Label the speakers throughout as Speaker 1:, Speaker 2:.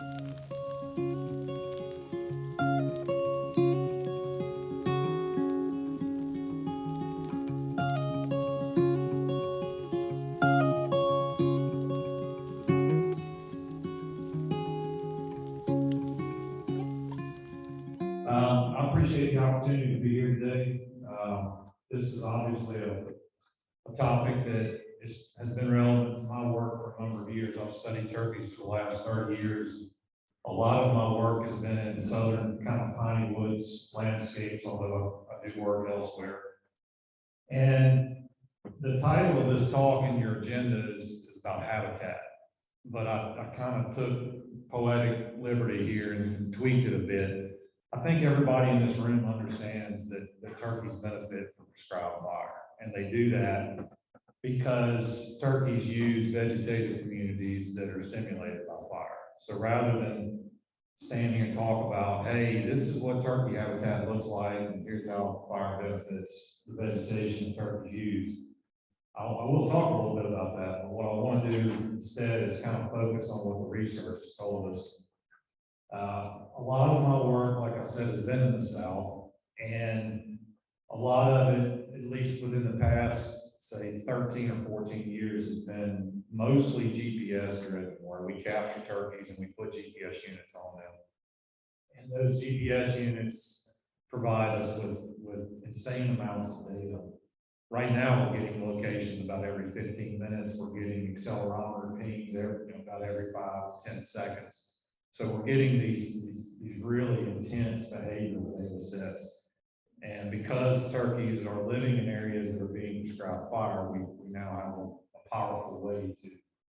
Speaker 1: I appreciate the opportunity to be here today. This is obviously a topic that has been relevant to my work for a number of years. I've studied turkeys for the last 30 years. A lot of my work has been in southern kind of piney woods landscapes, although I do work elsewhere. And the title of this talk in your agenda is about habitat, but I kind of took poetic liberty here and tweaked it a bit. I think everybody in this room understands that turkeys benefit from prescribed fire, and they do that because turkeys use vegetative communities that are stimulated by fire. So rather than stand here and talk about, hey, this is what turkey habitat looks like, and here's how fire benefits the vegetation turkeys use, I will talk a little bit about that, but what I want to do instead is kind of focus on what the research has told us. A lot of my work, like I said, has been in the South, and a lot of it, at least within the past, say 13 or 14 years, has been mostly GPS driven, where we capture turkeys and we put GPS units on them. And those GPS units provide us with insane amounts of data. Right now, we're getting locations about every 15 minutes. We're getting accelerometer pings about every 5 to 10 seconds. So we're getting these really intense behavioral data sets. And because turkeys are living in areas that are being prescribed fire, we now have a powerful way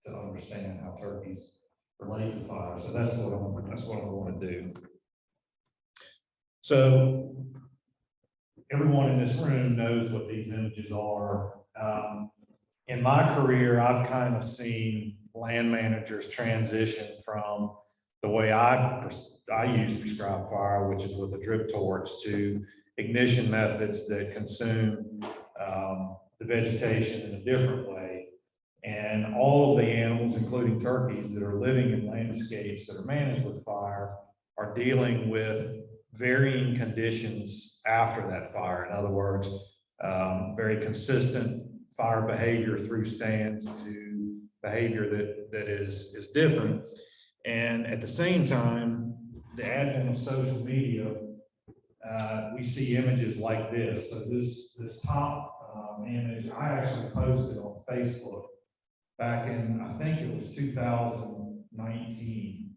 Speaker 1: to understand how turkeys relate to fire. So that's what I want to do. So everyone in this room knows what these images are. In my career, I've kind of seen land managers transition from the way I use prescribed fire, which is with a drip torch, to ignition methods that consume the vegetation in a different way. And all of the animals, including turkeys, that are living in landscapes that are managed with fire are dealing with varying conditions after that fire. In other words, very consistent fire behavior through stands to behavior that is different. And at the same time, the advent of social media, we see images like this. So this top image, I actually posted on Facebook back in, I think it was 2019.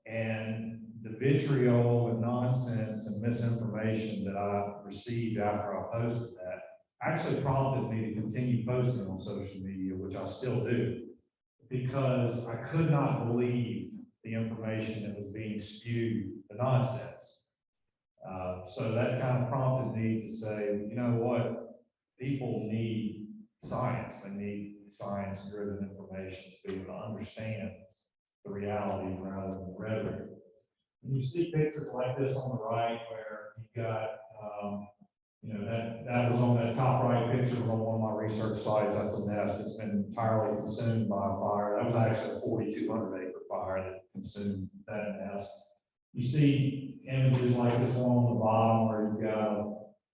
Speaker 1: And the vitriol and nonsense and misinformation that I received after I posted that actually prompted me to continue posting on social media, which I still do, because I could not believe the information that was being spewed, the nonsense. So that kind of prompted me to say, you know what, people need science. They need science-driven information to be able to understand the reality rather than the rhetoric. And you see pictures like this on the right where you've got, that was on that top right picture on one of my research sites. That's a nest that's been entirely consumed by a fire. That was actually a 4,200 acre fire that consumed that nest. You see images like this one on the bottom where you've got,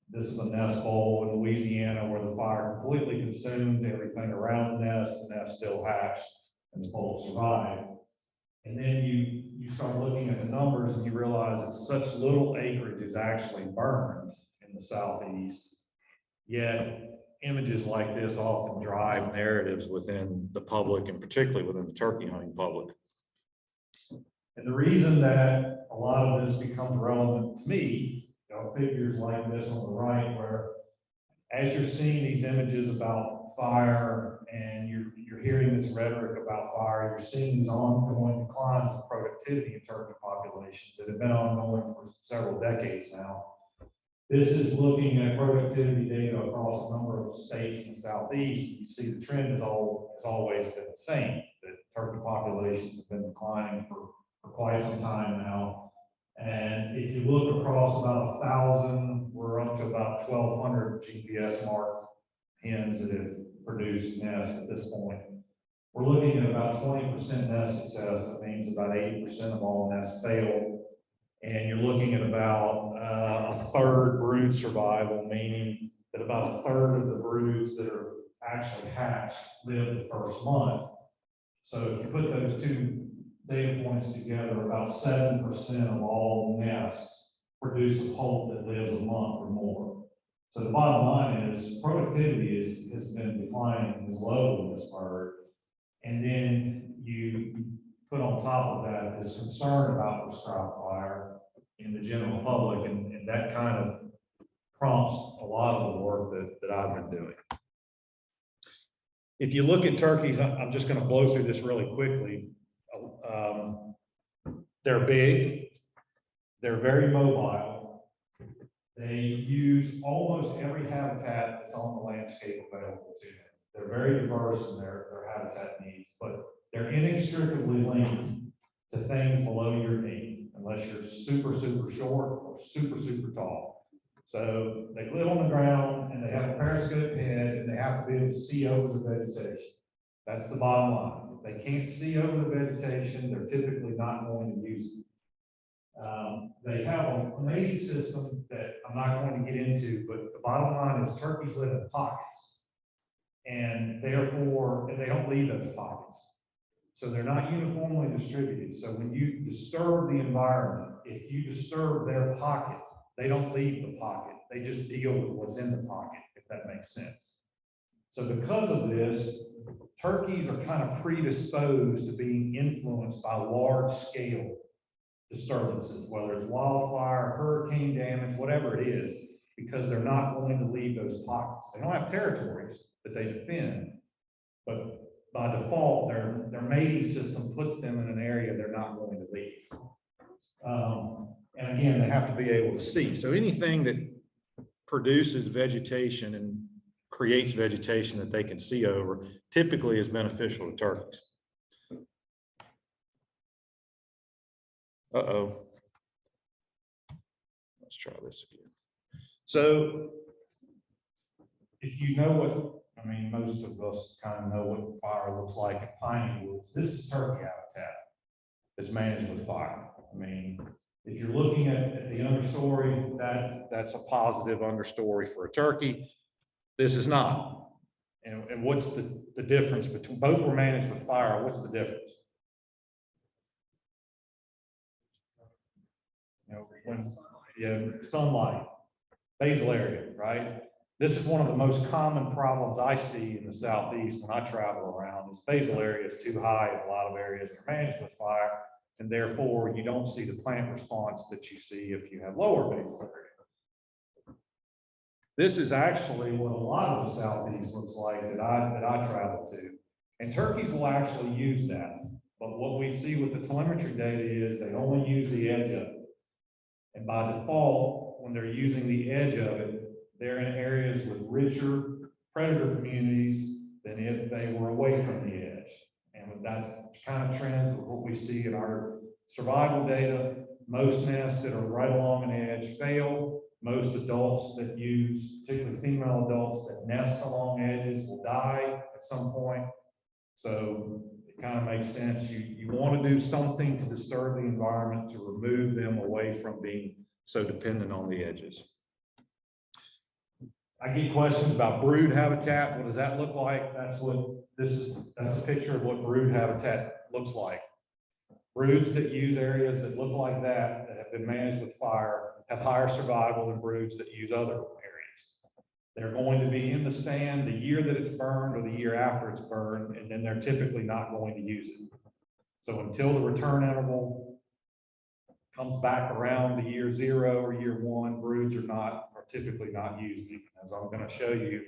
Speaker 1: this is a nest bowl in Louisiana where the fire completely consumed everything around the nest still hatched and the bowl survived. And then you start looking at the numbers and you realize that such little acreage is actually burned in the Southeast, yet images like this often drive narratives within the public and particularly within the turkey hunting public. And the reason that a lot of this becomes relevant to me, figures like this on the right, where as you're seeing these images about fire and you're hearing this rhetoric about fire, you're seeing these ongoing declines in productivity in turkey populations that have been ongoing for several decades now. This is looking at productivity data across a number of states in the Southeast. You see the trend has always been the same, that turkey populations have been declining for quite some time now. And if you look across about 1,000, we're up to about 1,200 GPS marked hens that have produced nests at this point. we're looking at about 20% nest success. That means about 80% of all nests fail. And you're looking at about a third brood survival, meaning that about a third of the broods that are actually hatched live the first month. So if you put those two data points together, about 7% of all nests produce a poult that lives a month or more. So the bottom line is productivity has been declining, is low in this bird. And then you put on top of that this concern about prescribed fire in the general public, and that kind of prompts a lot of the work that I've been doing. If you look at turkeys, I'm just going to blow through this really quickly. They're big, they're very mobile, they use almost every habitat that's on the landscape available to them. They're very diverse in their habitat needs, but they're inextricably linked to things below your knee, unless you're super, super short or super, super tall. So they live on the ground and they have a periscope head and they have to be able to see over the vegetation. That's the bottom line. If they can't see over the vegetation, they're typically not going to use it. They have a mating system that I'm not going to get into, but the bottom line is turkeys live in pockets. And therefore, they don't leave those pockets. So they're not uniformly distributed. So when you disturb the environment, if you disturb their pocket, they don't leave the pocket. They just deal with what's in the pocket, if that makes sense. So because of this, turkeys are kind of predisposed to being influenced by large scale disturbances, whether it's wildfire, hurricane damage, whatever it is, because they're not going to leave those pockets. They don't have territories that they defend, but by default, their mating system puts them in an area they're not going to leave. And again, they have to be able to see. So anything that produces vegetation and creates vegetation that they can see over typically is beneficial to turkeys. Uh-oh. Let's try this again. So if you know what, I mean, most of us kind of know what fire looks like in piney woods. This is turkey habitat that's managed with fire. I mean, if you're looking at the understory, that's a positive understory for a turkey. This is not. And what's the difference between, both were managed with fire, what's the difference? You know, when sunlight, basal area, right? This is one of the most common problems I see in the Southeast when I travel around, is basal area is too high in a lot of areas that are managed with fire, and therefore you don't see the plant response that you see if you have lower basal area. This is actually what a lot of the Southeast looks like that I travel to. And turkeys will actually use that. But what we see with the telemetry data is they only use the edge of it. And by default, when they're using the edge of it, they're in areas with richer predator communities than if they were away from the edge. And that's kind of trends with what we see in our survival data. Most nests that are right along an edge fail. Most adults that use, particularly female adults that nest along edges, will die at some point. So it kind of makes sense. You want to do something to disturb the environment to remove them away from being so dependent on the edges. I get questions about brood habitat. What does that look like? That's a picture of what brood habitat looks like. Broods that use areas that look like that have been managed with fire, have higher survival than broods that use other areas. They're going to be in the stand the year that it's burned or the year after it's burned, and then they're typically not going to use it. So until the return interval comes back around the year 0 or year 1, broods are typically not used. As I'm going to show you,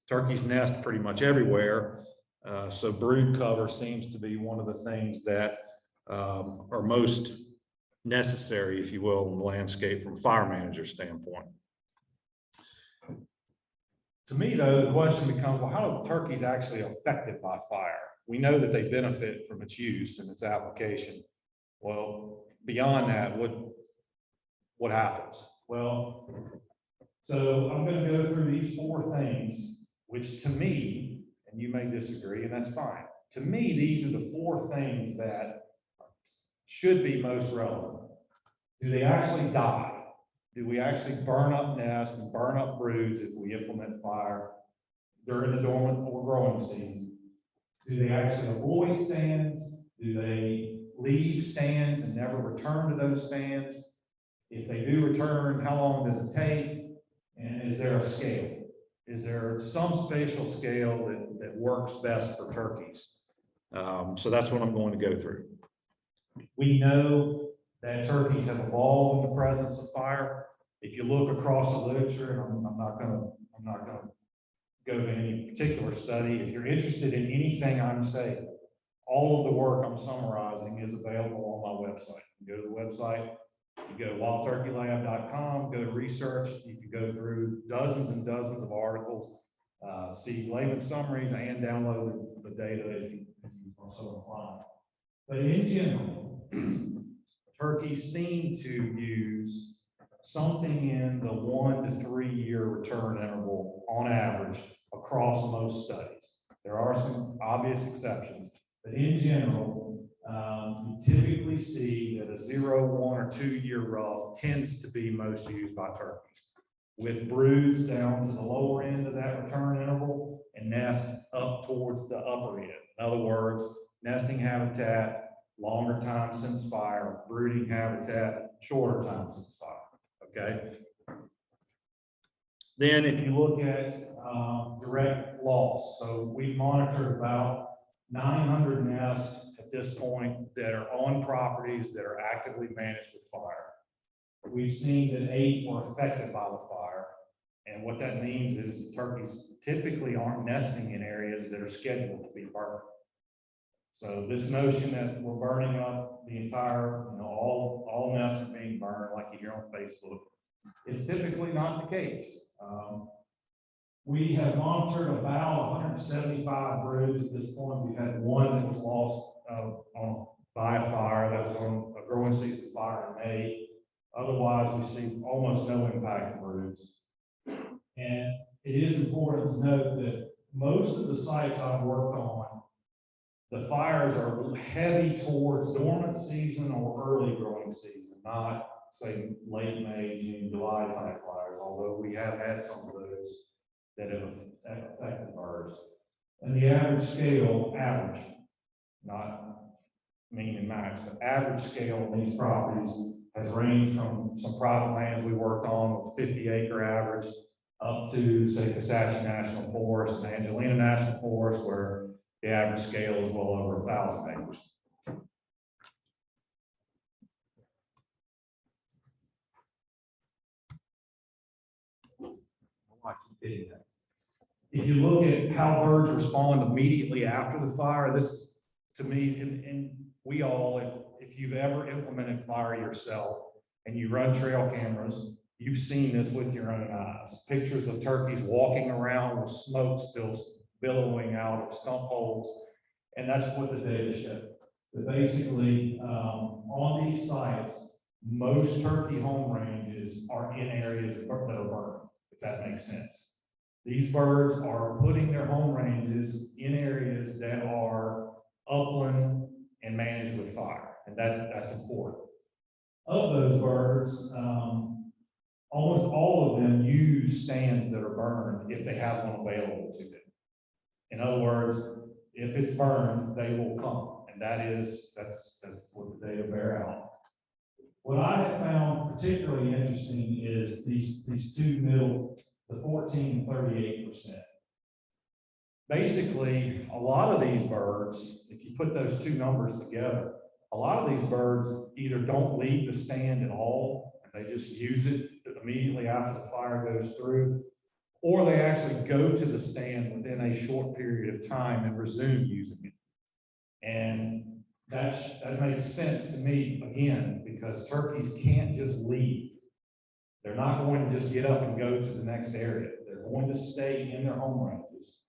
Speaker 1: turkeys nest pretty much everywhere. So brood cover seems to be one of the things that are most necessary, if you will, in the landscape from a fire manager standpoint. To me, though, the question becomes, well, how are turkeys actually affected by fire? We know that they benefit from its use and its application. Well, beyond that, what happens? Well, so I'm going to go through these 4 things, which to me, and you may disagree, and that's fine, to me, these are the four things that should be most relevant. Do they actually die? Do we actually burn up nests and burn up broods if we implement fire during the dormant or growing season? Do they actually avoid stands? Do they leave stands and never return to those stands? If they do return, how long does it take? And is there a scale? Is there some spatial scale that works best for turkeys? So that's what I'm going to go through. We know that turkeys have evolved in the presence of fire. If you look across the literature, and I'm not going to go to any particular study. If you're interested in anything I'm saying, all of the work I'm summarizing is available on my website. You go to the website, you go to wildturkeylab.com, go to research, you can go through dozens and dozens of articles, see layman summaries, and download the data if you are so inclined. But in general, turkeys seem to use something in the 1 to 3 year return interval on average across most studies. There are some obvious exceptions, but in general, you typically see that a 0, 1, or 2 year rough tends to be most used by turkeys, with broods down to the lower end of that return interval and nests up towards the upper end. In other words, nesting habitat, longer time since fire; brooding habitat, shorter time since fire. Okay. Then if you look at direct loss, so we've monitored about 900 nests at this point that are on properties that are actively managed with fire. We've seen that 8 were affected by the fire. And what that means is turkeys typically aren't nesting in areas that are scheduled to be burned. So this notion that we're burning up the entire, all nests are being burned like you hear on Facebook is typically not the case. We have monitored about 175 broods at this point. We've had one that was lost by a fire. That was on a growing season fire in May. Otherwise, we see almost no impact to broods. And it is important to note that most of the sites I've worked on, the fires are heavy towards dormant season or early growing season, not say late May, June, July type fires, although we have had some of those that have affected birds. And the average scale, not mean and max, but average scale of these properties has ranged from some private lands we worked on with 50-acre average up to, say, Kisatchie National Forest and Angelina National Forest, where the average scale is well over 1,000 acres. If you look at how birds respond immediately after the fire, this, to me, and we all, if you've ever implemented fire yourself and you run trail cameras, you've seen this with your own eyes. Pictures of turkeys walking around with smoke still billowing out of stump holes. And that's what the data show. But basically, on these sites, most turkey home ranges are in areas that are burned, if that makes sense. These birds are putting their home ranges in areas that are upland and managed with fire, and that's important. Of those birds, almost all of them use stands that are burned if they have one available to them. In other words, if it's burned, they will come, and that's what the data bear out. What I have found particularly interesting is these two middle, the 14 and 38%. Basically, a lot of these birds, if you put those two numbers together, a lot of these birds either don't leave the stand at all, and they just use it immediately after the fire goes through, or they actually go to the stand within a short period of time and resume using it. And that makes sense to me, again, because turkeys can't just leave. They're not going to just get up and go to the next area. They're going to stay in their home ranges.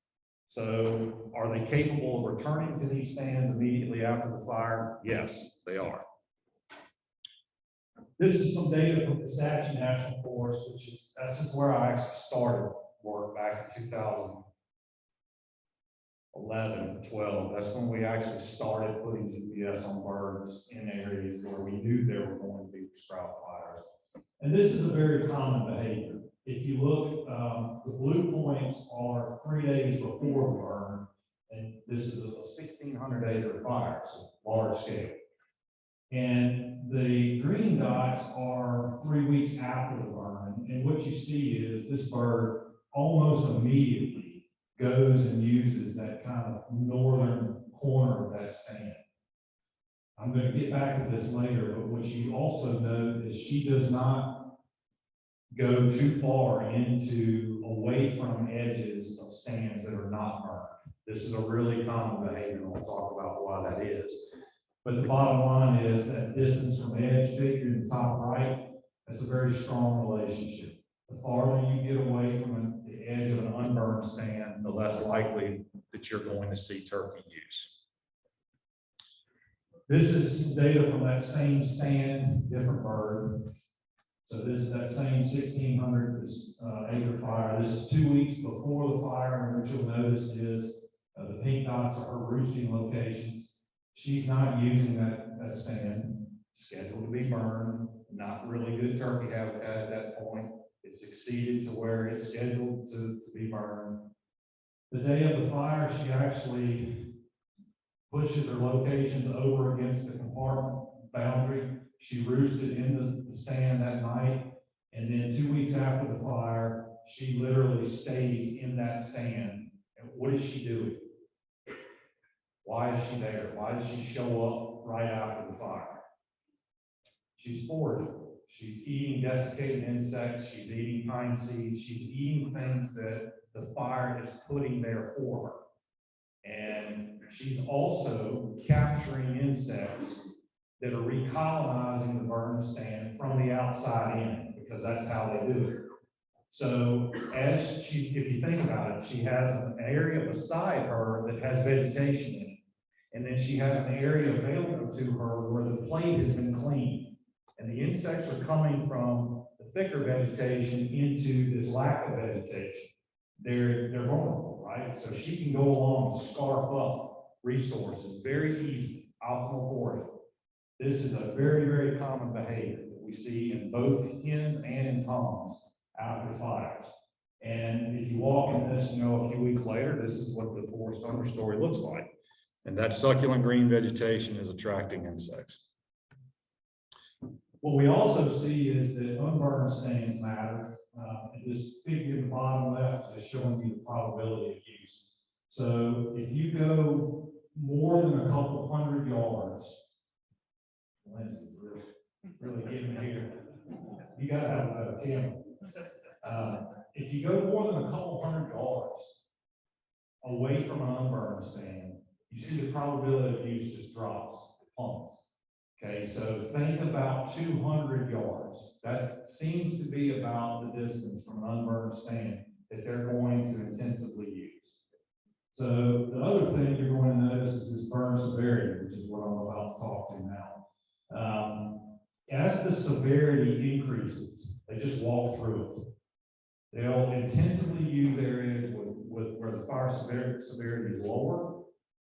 Speaker 1: So are they capable of returning to these stands immediately after the fire? Yes, they are. This is some data from Kisatchie National Forest, that's just where I actually started work back in 2000. 11, 12, that's when we actually started putting GPS on birds in areas where we knew there were going to be sprout fires. And this is a very common behavior. If you look, the blue points are 3 days before the burn, and this is a 1,600 acre fire, so large scale. And the green dots are 3 weeks after the burn, and what you see is this bird almost immediately goes and uses that kind of northern corner of that stand. I'm going to get back to this later, but what you also note is she does not go too far away from edges of stands that are not burned. This is a really common behavior, and we'll talk about why that is. But the bottom line is that distance from edge figure in the top right, that's a very strong relationship. The farther you get away from the edge of an unburned stand, the less likely that you're going to see turkey use. This is data from that same stand, different bird. So this is that same 1,600 acre fire. This is 2 weeks before the fire, and what you'll notice is the pink dots are her roosting locations. She's not using that stand, scheduled to be burned, not really good turkey habitat at that point. It's exceeded to where it's scheduled to be burned. The day of the fire, she actually pushes her locations over against the compartment boundary. She roosted in the stand that night, and then 2 weeks after the fire, she literally stays in that stand. And what is she doing? Why is she there? Why does she show up right after the fire? She's foraging. She's eating desiccated insects. She's eating pine seeds. She's eating things that the fire is putting there for her. And she's also capturing insects that are recolonizing the burn stand from the outside in, because that's how they do it. So if you think about it, she has an area beside her that has vegetation in it. And then she has an area available to her where the plate has been cleaned. And the insects are coming from the thicker vegetation into this lack of vegetation. They're vulnerable, right? So she can go along and scarf up resources very easily, optimal foraging. This is a very, very common behavior that we see in both hens and in toms after fires. And if you walk in this, a few weeks later, this is what the forest understory looks like. And that succulent green vegetation is attracting insects. What we also see is that unburned stands matter. And this figure in the bottom left is showing you the probability of use. So if you go more than a couple hundred yards, Lindsay's really getting here. You got to have a camera. If you go more than a couple hundred yards away from an unburned stand, you see the probability of use just drops, plummets. Okay, so think about 200 yards. That seems to be about the distance from an unburned stand that they're going to intensively use. So the other thing you're going to notice is this burn severity, which is what I'm about to talk to now. As the severity increases, they just walk through it. They'll intensively use areas where the fire severity is lower.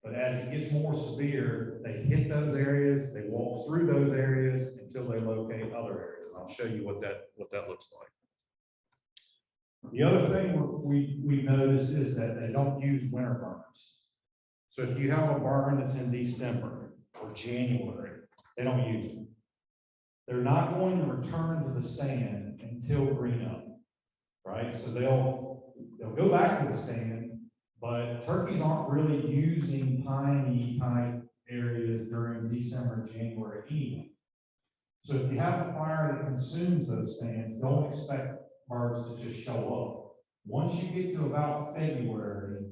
Speaker 1: But as it gets more severe, they hit those areas, they walk through those areas until they locate other areas. And I'll show you what that looks like. The other thing we noticed is that they don't use winter burns. So if you have a burn that's in December or January, they don't use it. They're not going to return to the stand until green up, right? So they'll go back to the stand. But turkeys aren't really using piney type areas during December, January anyway. So if you have a fire that consumes those stands, don't expect birds to just show up. Once you get to about February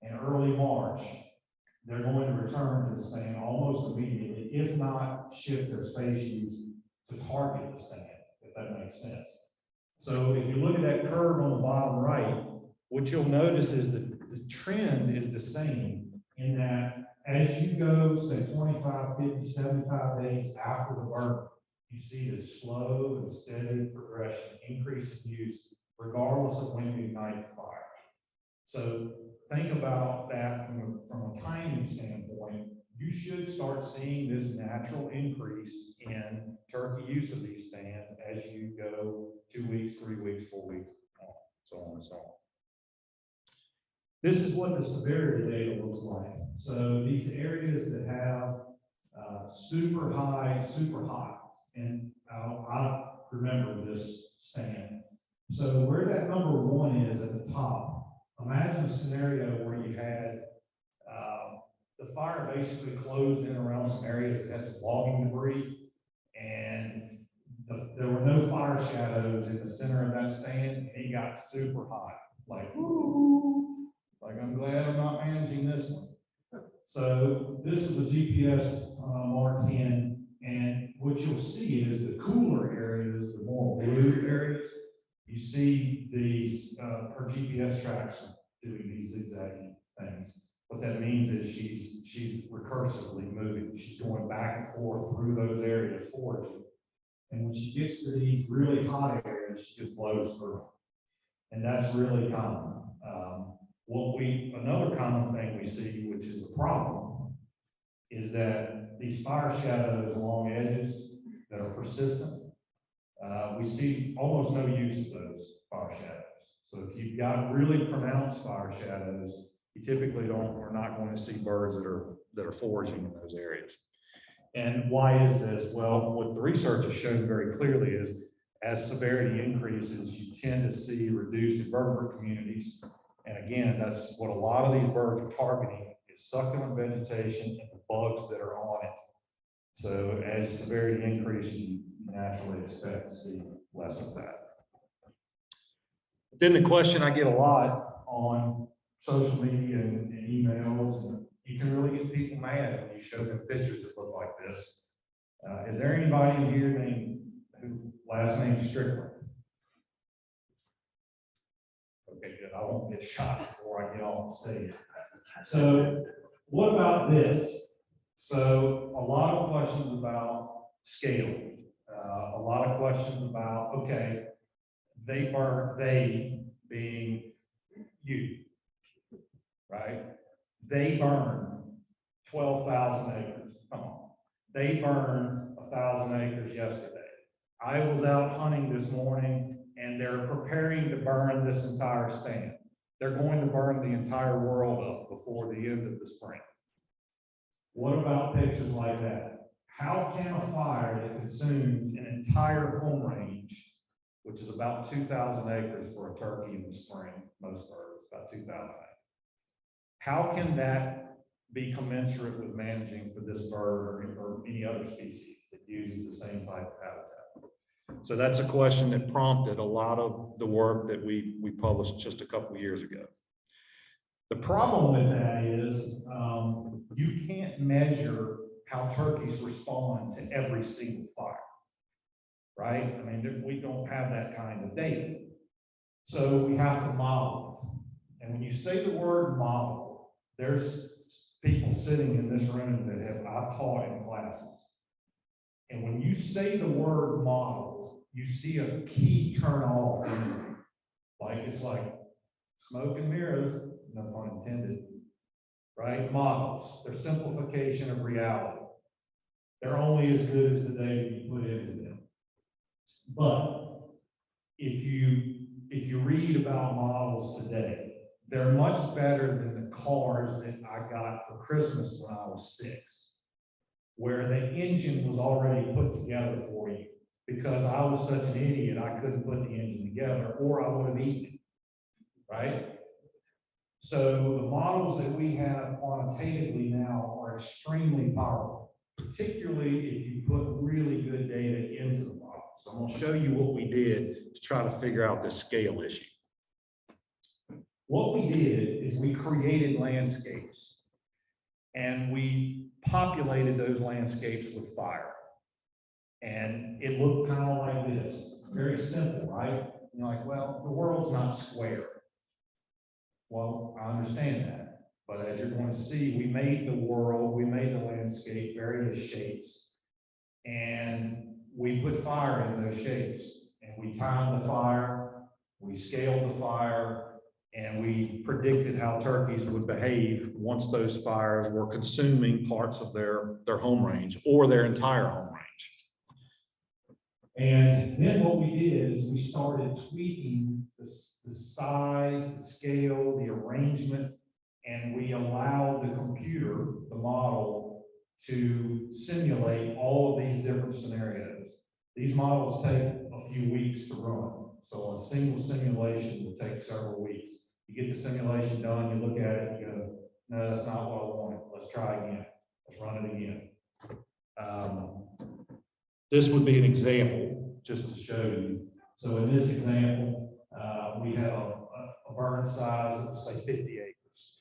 Speaker 1: and early March, they're going to return to the stand almost immediately, if not shift their space use to target the stand, if that makes sense. So if you look at that curve on the bottom right, what you'll notice is that the trend is the same in that as you go, say 25, 50, 75 days after the burn, you see this slow and steady progression, increase in use, regardless of when you ignite the fire. So think about that from a timing standpoint. You should start seeing this natural increase in turkey use of these stands as you go 2 weeks, 3 weeks, 4 weeks, so on and so on. This is what the severity data looks like. So these areas that have super high, super hot, and I remember this stand. So where that number 1 is at the top, imagine a scenario where you had the fire basically closed in around some areas that had some logging debris, and there were no fire shadows in the center of that stand, and it got super hot, like, woo, like I'm glad I'm not managing this one. So this is a GPS Mark 10, and what you'll see is the cooler areas, the more blue areas, you see these, her GPS tracks doing these zigzagging things. What that means is she's recursively moving. She's going back and forth through those areas foraging. And when she gets to these really hot areas, she just blows through them. And that's really common. Another common thing we see, which is a problem, is that these fire shadows along edges that are persistent, we see almost no use of those fire shadows. So if you've got really pronounced fire shadows, you typically are not going to see birds that are foraging in those areas. And why is this? Well, what the research has shown very clearly is as severity increases, you tend to see reduced invertebrate communities. And again, that's what a lot of these birds are targeting, is succulent vegetation and the bugs that are on it. So as severity increases, you naturally expect to see less of that. But then the question I get a lot on social media and emails, and you can really get people mad when you show them pictures that look like this. Is there anybody in here who last name Strickland? Okay, good. I won't get shot before I get off the stage. So what about this? So a lot of questions about scale. A lot of questions about, okay, they being you, right? They burn 12,000 acres. Come on. They burned 1,000 acres yesterday. I was out hunting this morning, and they're preparing to burn this entire stand. They're going to burn the entire world up before the end of the spring. What about pictures like that? How can a fire that consumes an entire home range, which is about 2,000 acres for a turkey in the spring, most birds, about 2,000 acres. How can that be commensurate with managing for this bird or any other species that uses the same type of habitat? So that's a question that prompted a lot of the work that we published just a couple of years ago. The problem with that is you can't measure how turkeys respond to every single fire, right? I mean, we don't have that kind of data. So we have to model it. And when you say the word model, there's people sitting in this room that I've taught in classes. And when you say the word model, you see a key turn off. Like it's like smoke and mirrors, no pun intended, right? Models, they're simplification of reality. They're only as good as the data you put into them. But if you read about models today, they're much better than the cars that I got for Christmas when I was 6, where the engine was already put together for you because I was such an idiot I couldn't put the engine together, or I would have eaten it, right? So the models that we have quantitatively now are extremely powerful, particularly if you put really good data into the model. So I'm going to show you what we did to try to figure out this scale issue. What we did is we created landscapes, and we populated those landscapes with fire. And it looked kind of like this, very simple, right? You're like, well, the world's not square. Well, I understand that, but as you're going to see, we made the world, we made the landscape various shapes, and we put fire in those shapes, and we timed the fire, we scaled the fire, And we predicted how turkeys would behave once those fires were consuming parts of their home range or their entire home range. And then what we did is we started tweaking the size, the scale, the arrangement, and we allowed the computer, the model, to simulate all of these different scenarios. These models take a few weeks to run. So a single simulation will take several weeks. You get the simulation done, you look at it, you go, no, that's not what I wanted. Let's try again. Let's run it again. This would be an example, just to show you. So in this example, we have a burn size of, say, 50 acres.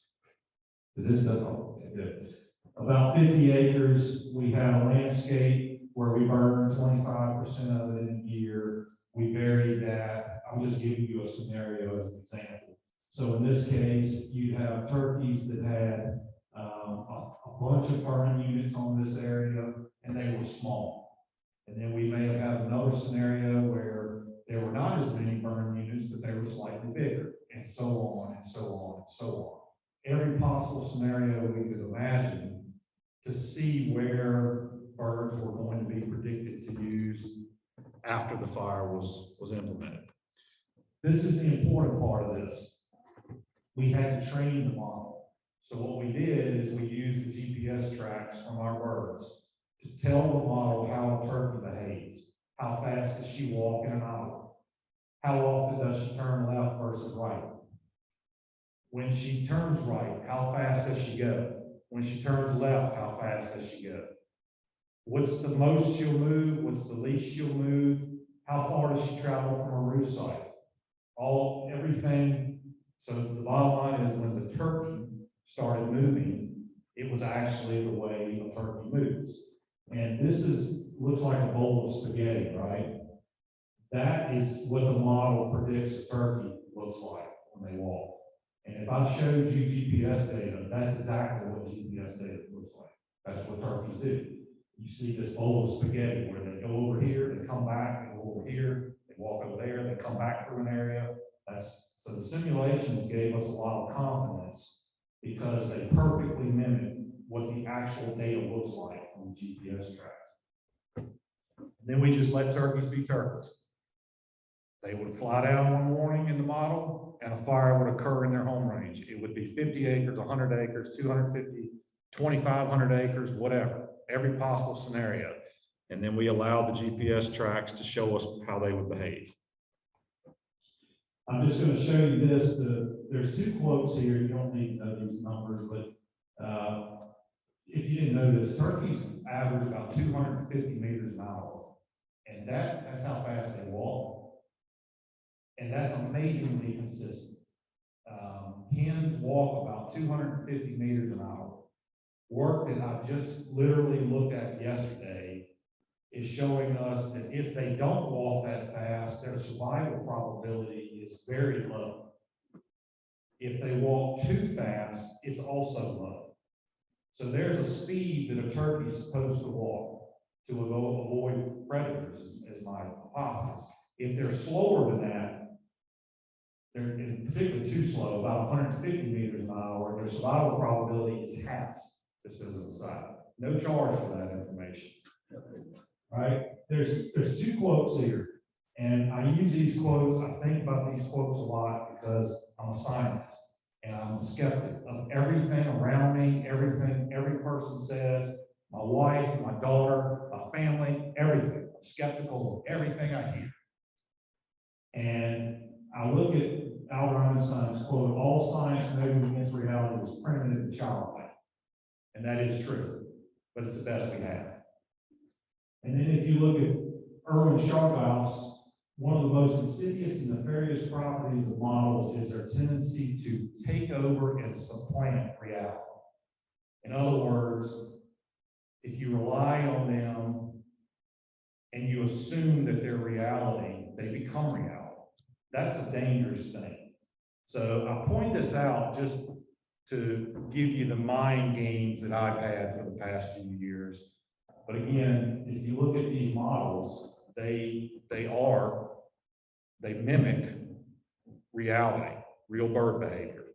Speaker 1: This doesn't good. About 50 acres, we have a landscape where we burn 25% of it in a year. We varied that. I'm just giving you a scenario as an example. So in this case, you have turkeys that had a bunch of burn units on this area, and they were small. And then we may have had another scenario where there were not as many burn units, but they were slightly bigger, and so on and so on and so on. Every possible scenario we could imagine to see where birds were going to be predicted to use after the fire was implemented. This is the important part of this. We had to train the model. So what we did is we used the GPS tracks from our birds to tell the model how a turkey behaves. How fast does she walk in an hour? How often does she turn left versus right? When she turns right, how fast does she go? When she turns left, how fast does she go? What's the most she'll move? What's the least she'll move? How far does she travel from her roost site? Everything. So the bottom line is when the turkey started moving, it was actually the way a turkey moves. And this looks like a bowl of spaghetti, right? That is what the model predicts a turkey looks like when they walk. And if I showed you GPS data, that's exactly what GPS data looks like. That's what turkeys do. You see this bowl of spaghetti where they go over here, they come back, they go over here, they walk over there, they come back through an area. So the simulations gave us a lot of confidence because they perfectly mimic what the actual data looks like from the GPS tracks. Then we just let turkeys be turkeys. They would fly down one morning in the model and a fire would occur in their home range. It would be 50 acres, 100 acres, 250, 2,500 acres, whatever, every possible scenario. And then we allowed the GPS tracks to show us how they would behave. I'm just going to show you this. There's two quotes here. You don't need to know these numbers, but if you didn't know this, turkeys average about 250 meters an hour. And that's how fast they walk. And that's amazingly consistent. Hens walk about 250 meters an hour. Work that I just literally looked at yesterday is showing us that if they don't walk that fast, their survival probability is very low. If they walk too fast, it's also low. So there's a speed that a turkey is supposed to walk to avoid predators, is my hypothesis. If they're slower than that, they're particularly too slow, about 150 meters an hour, their survival probability is half, just as an aside. No charge for that information. Right? There's two quotes here, and I use these quotes, I think about these quotes a lot because I'm a scientist, and I'm a skeptic of everything around me, everything every person says, my wife, my daughter, my family, everything. I'm skeptical of everything I hear. And I look at Albert Einstein's quote, all science measured against reality is primitive and childlike. And that is true, but it's the best we have. And then if you look at Erwin Chargaff's, one of the most insidious and nefarious properties of models is their tendency to take over and supplant reality. In other words, if you rely on them and you assume that they're reality, they become reality. That's a dangerous thing. So I point this out just to give you the mind games that I've had for the past few years. But again, if you look at these models, they mimic reality. real bird behavior,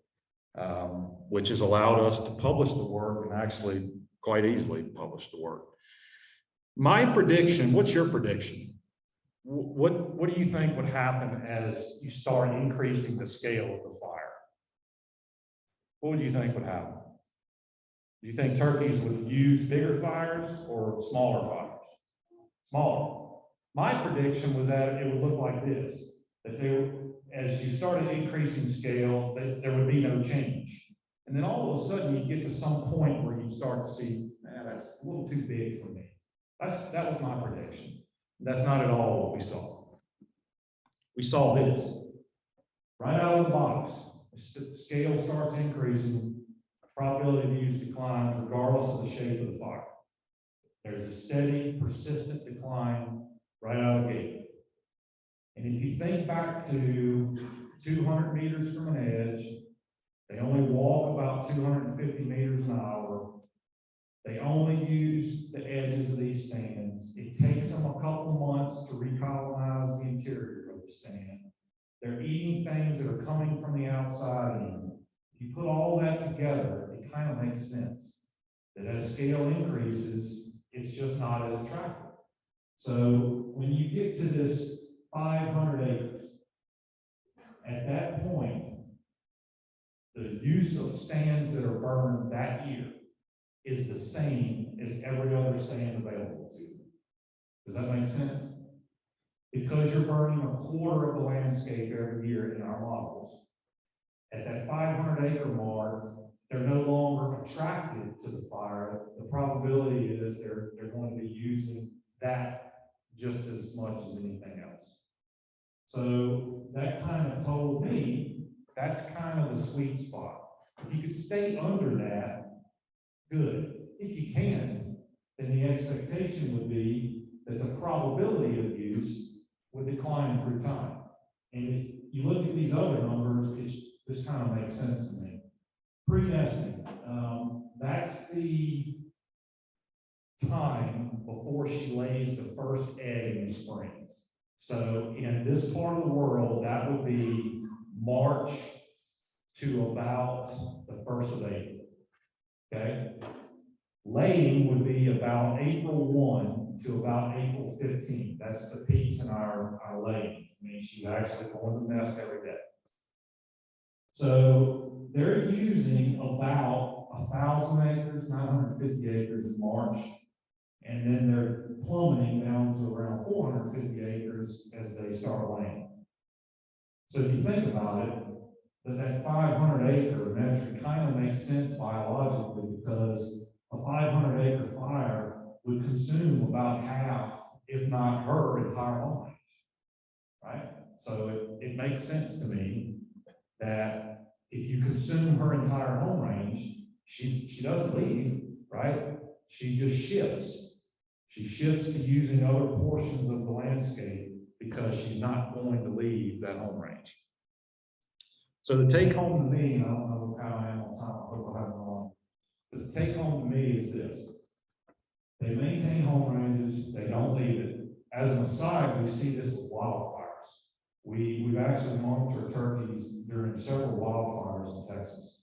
Speaker 1: which has allowed us to publish the work and actually quite easily publish the work. My prediction, what's your prediction? What do you think would happen as you start increasing the scale of the fire? What would you think would happen? Do you think turkeys would use bigger fires or smaller fires? Smaller. My prediction was that it would look like this, that as you started increasing scale, that there would be no change. And then all of a sudden you get to some point where you start to see, man, that's a little too big for me. That was my prediction. That's not at all what we saw. We saw this. Right out of the box, the scale starts increasing, probability of use declines regardless of the shape of the fire. There's a steady, persistent decline right out of the gate. And if you think back to 200 meters from an edge, they only walk about 250 meters an hour. They only use the edges of these stands. It takes them a couple months to recolonize the interior of the stand. They're eating things that are coming from the outside in. If you put all that together, it kind of makes sense that as scale increases, it's just not as attractive. So when you get to this 500 acres, at that point, the use of stands that are burned that year is the same as every other stand available to you. Does that make sense? Because you're burning a quarter of the landscape every year in our models. At that 500 acre mark, they're no longer attracted to the fire. The probability is they're going to be using that just as much as anything else. So that kind of told me that's kind of the sweet spot. If you could stay under that, good. If you can't, then the expectation would be that the probability of use would decline through time. And if you look at these other numbers, this kind of makes sense to me. Pre-nesting, that's the time before she lays the first egg in the spring. So in this part of the world, that would be March to about the 1st of April, okay? Laying would be about April 1 to about April 15. That's the peaks in our laying. I mean, she's actually going to the nest every day. So they're using about 1,000 acres, 950 acres in March, and then they're plummeting down to around 450 acres as they start laying. So if you think about it, that 500 acre metric kind of makes sense biologically because a 500 acre fire would consume about half, if not her entire home range, right? So it makes sense to me that if you consume her entire home range, she doesn't leave, right? She just shifts. She shifts to using other portions of the landscape because she's not going to leave that home range. So the take home to me, and I don't know how I am on time, I hope I have it on, but the take home to me is this. They maintain home ranges, they don't leave it. As an aside, we see this with wildfires. We've actually monitored turkeys during several wildfires in Texas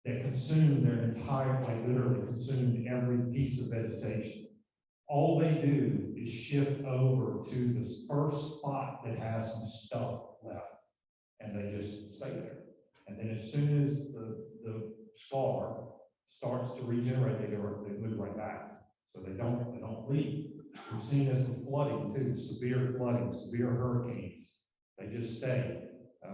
Speaker 1: that consumed their entire, like literally consumed every piece of vegetation. All they do is shift over to this first spot that has some stuff left, and they just stay there. And then as soon as the scar starts to regenerate, they move right back. So they don't leave. We've seen this with flooding too, severe flooding, severe hurricanes. They just stay.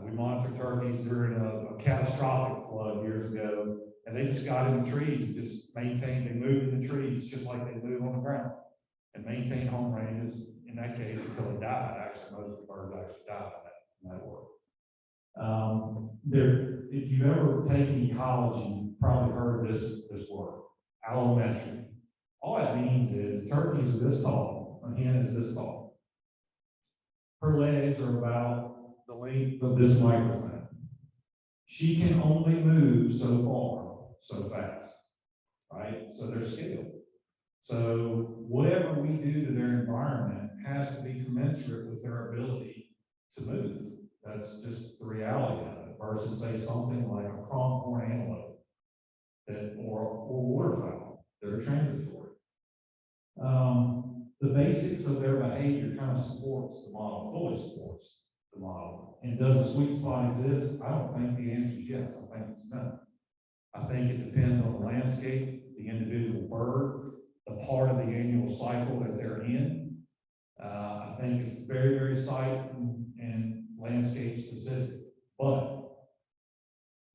Speaker 1: We monitored turkeys during a catastrophic flood years ago, and they just got in the trees and just maintained, they moved in the trees just like they move on the ground and maintained home ranges, in that case, until they died. Actually, most of the birds actually died in that work. If you've ever taken ecology, you've probably heard this word, allometry. All that means is turkeys are this tall, a hen is this tall. Her legs are about the length of this microphone. She can only move so far, so fast, right? So they're scaled. So whatever we do to their environment has to be commensurate with their ability to move. That's just the reality of it. versus say something like a pronghorn antelope or waterfowl that are transitory. The basics of their behavior kind of supports the model, fully supports the model. And does the sweet spot exist? I don't think the answer is yes. I think it's no. I think it depends on the landscape, the individual bird, the part of the annual cycle that they're in. I think it's very, very site and landscape specific. But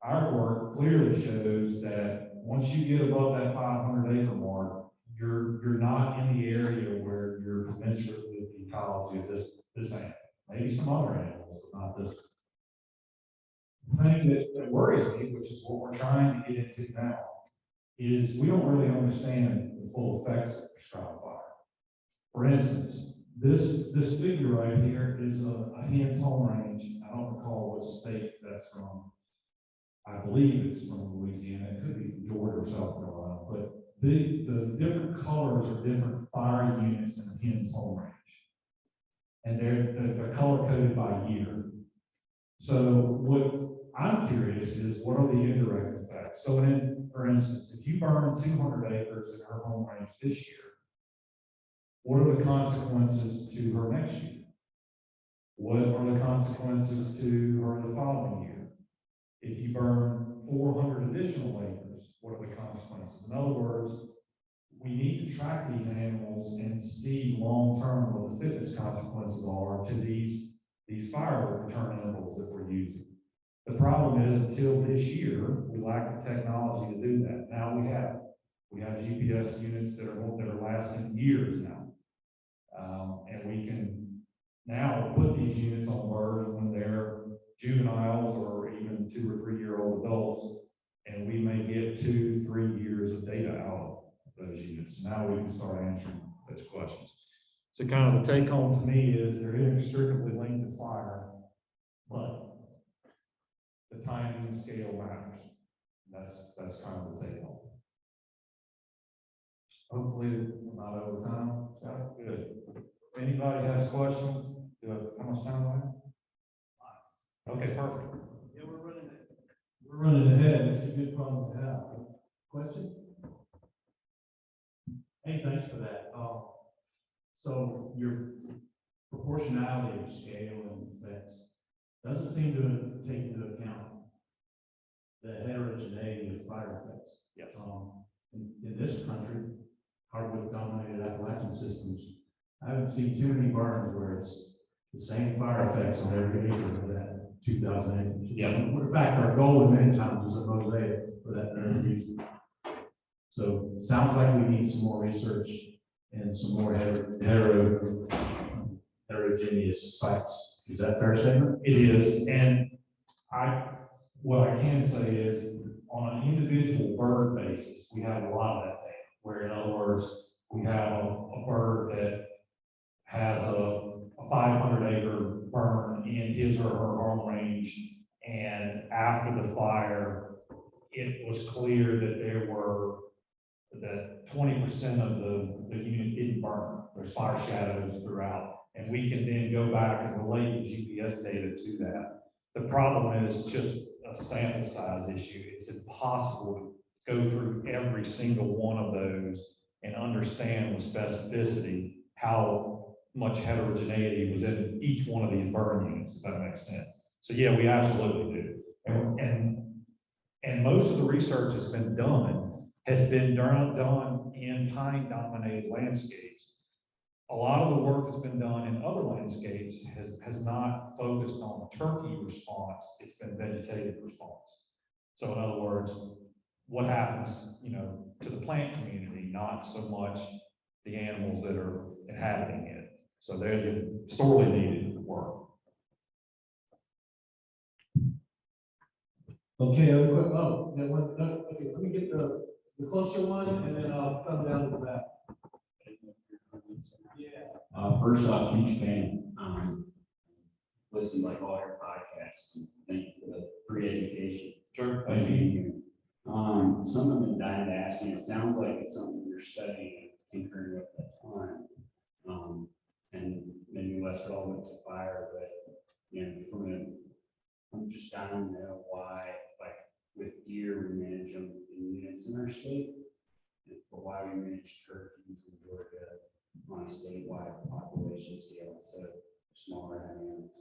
Speaker 1: our work clearly shows that once you get above that 500-acre mark, you're not in the area where you're commensurate with the ecology of this animal. Maybe some other animals, but not this. The thing that worries me, which is what we're trying to get into now, is we don't really understand the full effects of prescribed fire. For instance, this figure right here is a hen's home range. I don't recall what state that's from. I believe it's from Louisiana. It could be from Georgia or South Carolina, but the different colors are different fire units in a hen's home range. And they're color coded by year. So what I'm curious is, what are the indirect effects? So for instance, if you burn 200 acres in her home range this year, what are the consequences to her next year? What are the consequences to her the following year? If you burn 400 additional acres, what are the consequences? In other words, we need to track these animals and see long-term what the fitness consequences are to these firewood return intervals that we're using. The problem is, until this year, we lack the technology to do that. Now we have GPS units that are lasting years now. And we can now put these units on birds when they're juveniles or even 2 or 3 year old adults, and we may get 2-3 years of data out of those units. Now we can start answering those questions. So kind of the take home to me is they're inextricably linked to fire, but the timing and scale matters. That's kind of the take home. Hopefully we're not over time. Scott, good. If anybody has questions, how much time do I have? Okay, perfect.
Speaker 2: Yeah, we're running ahead. It's a good problem to have. Question?
Speaker 3: Hey, thanks for that. So your proportionality of scale and effects doesn't seem to take into account the heterogeneity of fire effects.
Speaker 1: Yes.
Speaker 3: In this country, hardwood dominated Appalachian systems, I haven't seen too many burns where it's the same fire effects on every acre of that 2,000 acres.
Speaker 1: Yeah.
Speaker 3: In fact, our goal in many times is a mosaic for that very reason. So it sounds like we need some more research and some more heterogeneous sites. Is that a fair statement?
Speaker 1: It is, and what I can say is, on an individual bird basis, we have a lot of that data, where in other words, we have a bird that has a 500-acre burn in his or her home range, and after the fire, it was clear that 20% of the unit didn't burn. There's fire shadows throughout, and we can then go back and relate the GPS data to that. The problem is just a sample size issue. It's impossible to go through every single one of those and understand with specificity how much heterogeneity was in each one of these burn units, if that makes sense. So yeah, we absolutely do. And most of the research that's been done has been done in pine-dominated landscapes. A lot of the work that's been done in other landscapes has not focused on the turkey response, it's been vegetative response. So in other words, what happens, to the plant community, not so much the animals that are inhabiting it. So they're sorely needed work.
Speaker 2: Okay, okay, let me get the closer one, and then I'll come down to the back. Yeah.
Speaker 4: First off, huge fan. Listen like all your podcasts. Thank you for the free education.
Speaker 1: Sure.
Speaker 4: Thank you. Some of them dying to ask me. It sounds like it's something you're studying and tinkering with at the time. And maybe less relevant to fire, but I'm just dying to know deer, we manage them in units in our state. But why we manage turkeys in Georgia on a statewide population scale instead of smaller animals.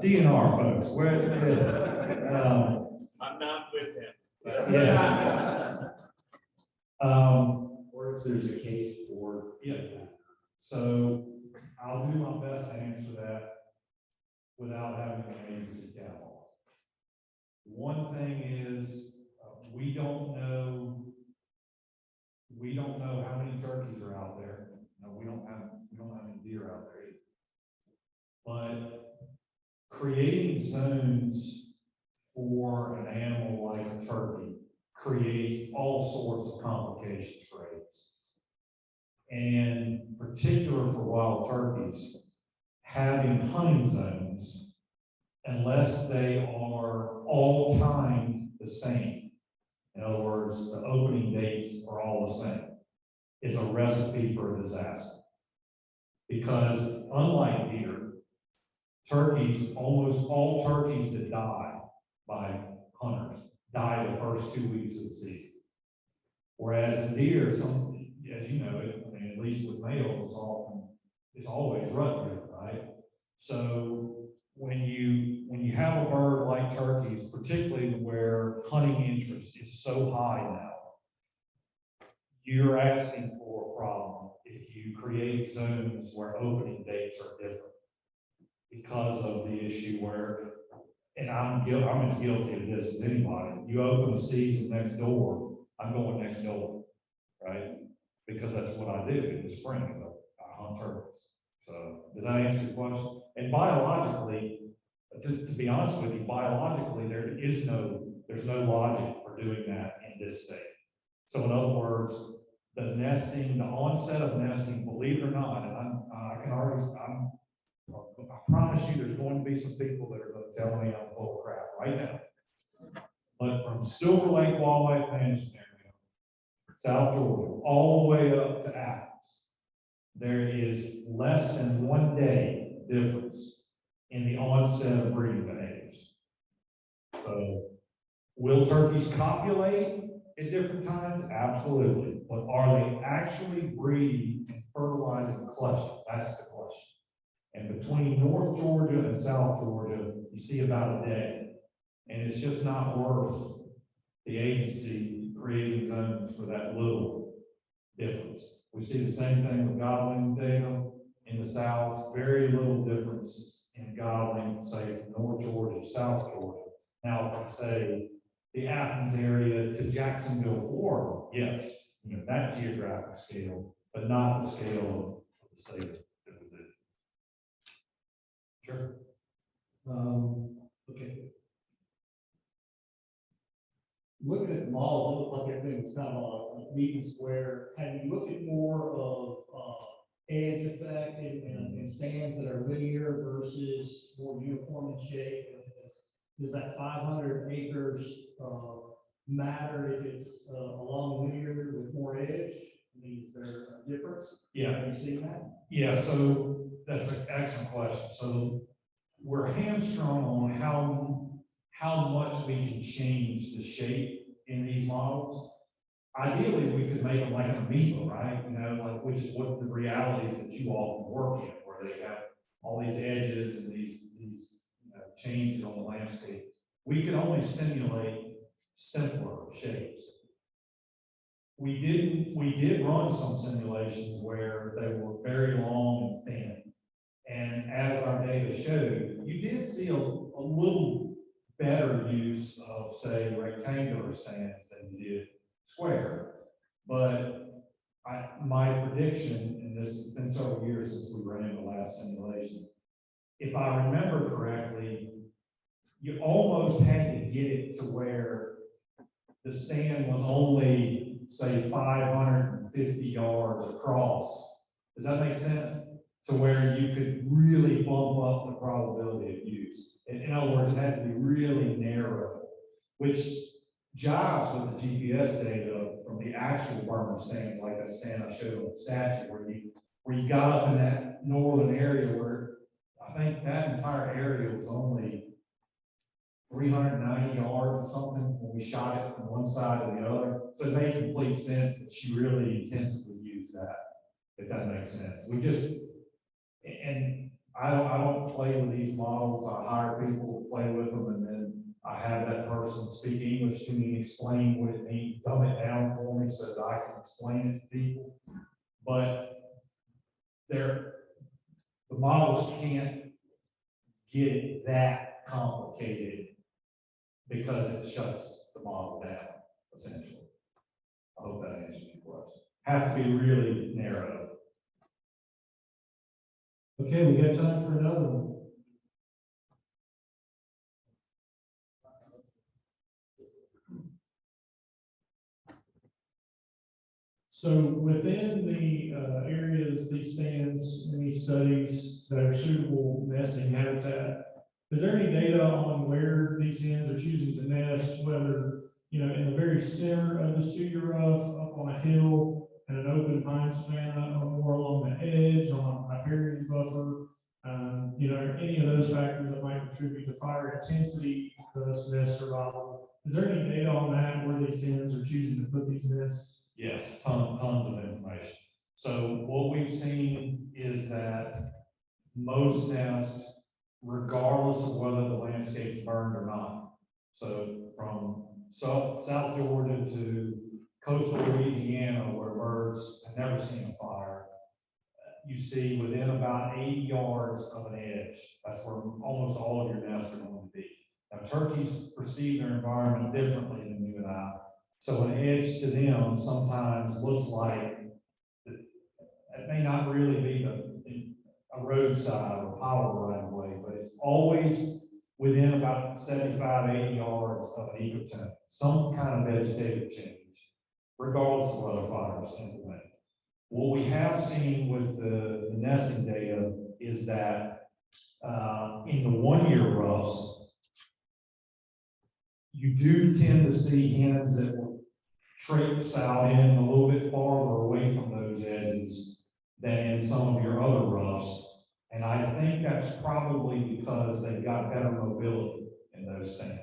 Speaker 1: DNR folks, where,
Speaker 5: I'm not with him.
Speaker 1: yeah.
Speaker 4: Or if there's a case for.
Speaker 1: Yeah. So I'll do my best to answer that without having an agency catalog. One thing is, we don't know how many turkeys are out there. No, we don't have any deer out there either. But creating zones for an animal like a turkey creates all sorts of complications for agencies. And particular for wild turkeys, having hunting zones, unless they are all timed the same, in other words, the opening dates are all the same, is a recipe for a disaster. Because unlike deer, turkeys, almost all turkeys that die by hunters die the first 2 weeks of the season. Whereas in deer, as you know, at least with males, it's always rut deer, right? So when you have a bird like turkeys, particularly where hunting interest is so high now, you're asking for a problem if you create zones where opening dates are different because of the issue where, and I'm as guilty of this as anybody, you open the season next door, I'm going next door, right? Because that's what I do in the spring, I hunt turkeys. So does that answer your question? And biologically, to be honest with you, biologically, there's no logic for doing that in this state. So in other words, the onset of nesting, believe it or not, and I promise you there's going to be some people that are going to tell me I'm full of crap right now. But from Silver Lake Wildlife Management Area, South Georgia, all the way up to Athens, there is less than 1 day difference in the onset of breeding behaviors. So, will turkeys copulate at different times? Absolutely. But are they actually breeding and fertilizing clutches? That's the question. And between North Georgia and South Georgia, you see about a day. And it's just not worth the agency creating zones for that little difference. We see the same thing with gobbling data in the South, very little differences in gobbling, say, from North Georgia to South Georgia. Now, from, say, the Athens area to Jacksonville, Florida, yes, that geographic scale, but not the scale of the state that we do. Sure.
Speaker 2: Okay. Looking at the malls, it looked like everything was kind of a neat and square. Have you looked at more of edge effect and stands that are linear versus more uniform in shape? Does that 500 acres matter if it's along linear with more edge? I mean, is there a difference?
Speaker 1: Yeah.
Speaker 2: Have you seen that?
Speaker 1: Yeah, so that's an excellent question. So we're hamstrung on how much we can change the shape in these models. Ideally, we could make them like an amoeba, right? Which is what the realities that you often work in, where they have all these edges and these changes on the landscape. We could only simulate simpler shapes. We did run some simulations where they were very long and thin. And as our data showed, you did see a little better use of, say, rectangular stands than you did square. But my prediction, and this has been several years since we ran the last simulation, if I remember correctly, you almost had to get it to where the stand was only, say, 550 yards across. Does that make sense? To where you could really bump up the probability of use. In other words, it had to be really narrow, which jives with the GPS data from the actual Burma stands, like that stand I showed on the statue, where you got up in that northern area where I think that entire area was only 390 yards or something when we shot it from one side to the other. So it made complete sense that she really intensively used that, if that makes sense. We just, and I don't play with these models. I hire people to play with them, and then I have that person speak English to me, explain what it means, dumb it down for me so that I can explain it to people. But the models can't get it that complicated because it shuts the model down, essentially. I hope that answers your question. Have to be really narrow.
Speaker 2: Okay, we got time for another one. So within the areas, these stands, and these studies that are suitable nesting habitat, is there any data on where these hens are choosing to nest, whether, you know, in the very center of this 2-year rough, up on a hill, in an open pine savanna, or more along the edge, on a riparian buffer? You know, any of those factors that might contribute to fire intensity, thus nest survival. Is there any data on that, where these hens are choosing to put these nests?
Speaker 1: Yes, tons of information. So what we've seen is that most nests, regardless of whether the landscape's burned or not. So from South Georgia to coastal Louisiana, where birds have never seen a fire, you see within about 80 yards of an edge. That's where almost all of your nests are going to be. Now, turkeys perceive their environment differently than you and I. So an edge to them sometimes looks like, it may not really be a roadside or power right of way, but it's always within about 75, 80 yards of an ecotone, some kind of vegetative change, regardless of whether fires implement. What we have seen with the nesting data is that in the 1-year roughs, you do tend to see hens that will traipse out in a little bit farther away from those edges than in some of your other roughs. And I think that's probably because they've got better mobility in those stands.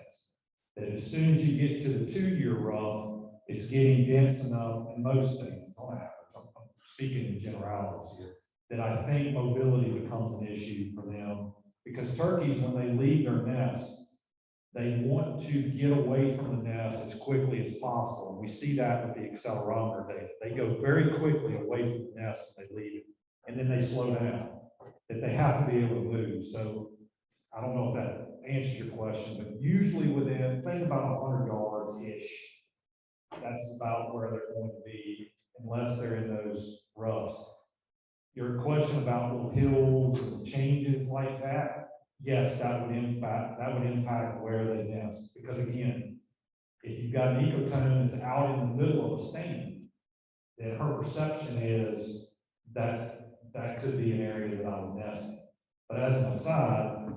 Speaker 1: That as soon as you get to the 2-year rough, it's getting dense enough in most stands, on average. I'm speaking in generalities here, that I think mobility becomes an issue for them, because turkeys, when they leave their nest, they want to get away from the nest as quickly as possible. And we see that with the accelerometer data. They go very quickly away from the nest when they leave it, and then they slow down, that they have to be able to move. So I don't know if that answers your question, but usually within, think about 100 yards-ish. That's about where they're going to be, unless they're in those roughs. Your question about little hills and changes like that, yes, that would impact where they nest. Because again, if you've got an ecotone that's out in the middle of a stand, then her perception is that could be an area that I would nest in. But as an aside,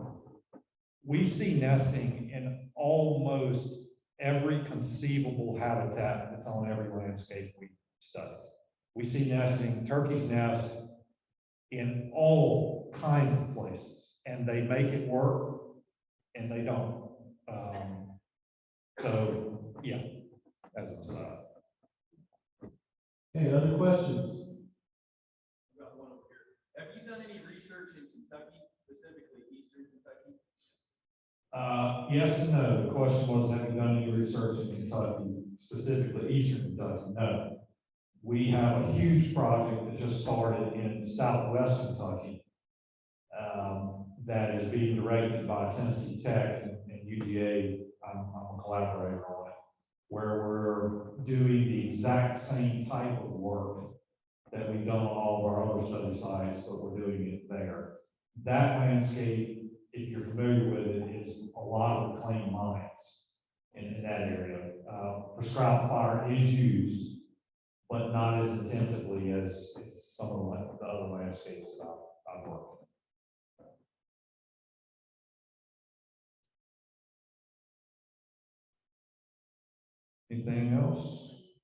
Speaker 1: we see nesting in almost every conceivable habitat that's on every landscape we study. We see nesting, turkeys nest in all kinds of places, and they make it work, and they don't. So, yeah, that's an aside.
Speaker 2: Any other questions?
Speaker 5: I've got one over here. Have you done any research in Kentucky, specifically Eastern Kentucky?
Speaker 1: Yes and no. The question was, have you done any research in Kentucky, specifically Eastern Kentucky? No. We have a huge project that just started in Southwest Kentucky that is being directed by Tennessee Tech and UGA. I'm a collaborator on it, where we're doing the exact same type of work that we've done on all of our other study sites, but we're doing it there. That landscape, if you're familiar with it, is a lot of reclaimed mines in that area. Prescribed fire is used, but not as intensively as some of the other landscapes that I've worked in. Anything else?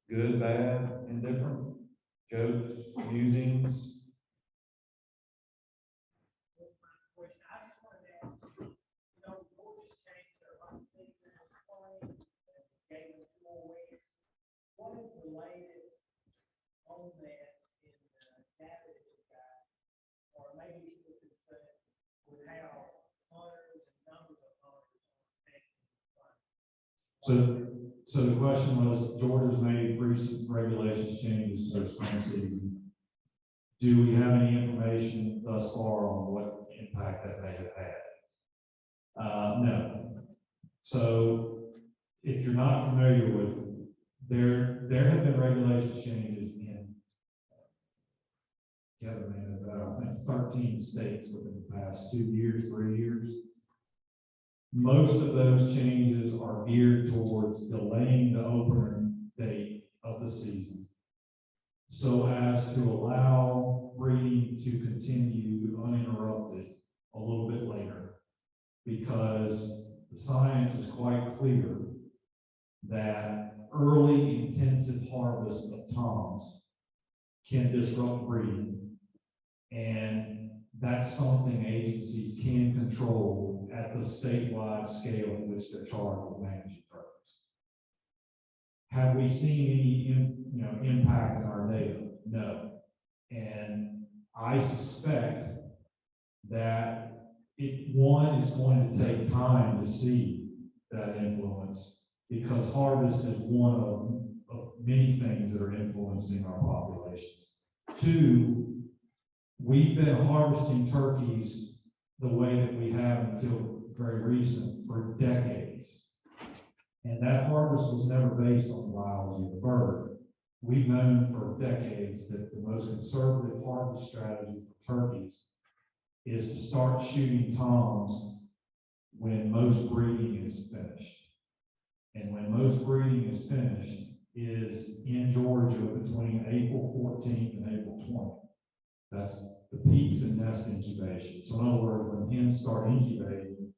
Speaker 1: Good, bad, indifferent? Jokes, musings?
Speaker 5: Question, I just wanted to ask you, you know, the law just changed, everybody
Speaker 6: 4 weeks. What is the latest on that in data that you got? Or maybe still concerned with how hunters and numbers of hunters are affecting the fund?
Speaker 1: So the question was, Georgia's made recent regulations changes to their spring season. Do we have any information thus far on what impact that may have had? No. So if you're not familiar with, there have been regulation changes in, Kevin may know better, I think 13 states within the past 2 years, 3 years. Most of those changes are geared towards delaying the opener date of the season, so as to allow breeding to continue uninterrupted a little bit later, because the science is quite clear that early intensive harvest of toms can disrupt breeding, and that's something agencies can control at the statewide scale in which they're charged with managing turkeys. Have we seen any impact in our data? No. And I suspect that one is going to take time to see that influence, because harvest is one of many things that are influencing our populations. Two, we've been harvesting turkeys the way that we have until very recent for decades. And that harvest was never based on the biology of the bird. We've known for decades that the most conservative harvest strategy for turkeys is to start shooting toms when most breeding is finished. And when most breeding is finished is in Georgia between April 14th and April 20th. That's the peaks in nest incubation. So in other words, when hens start incubating,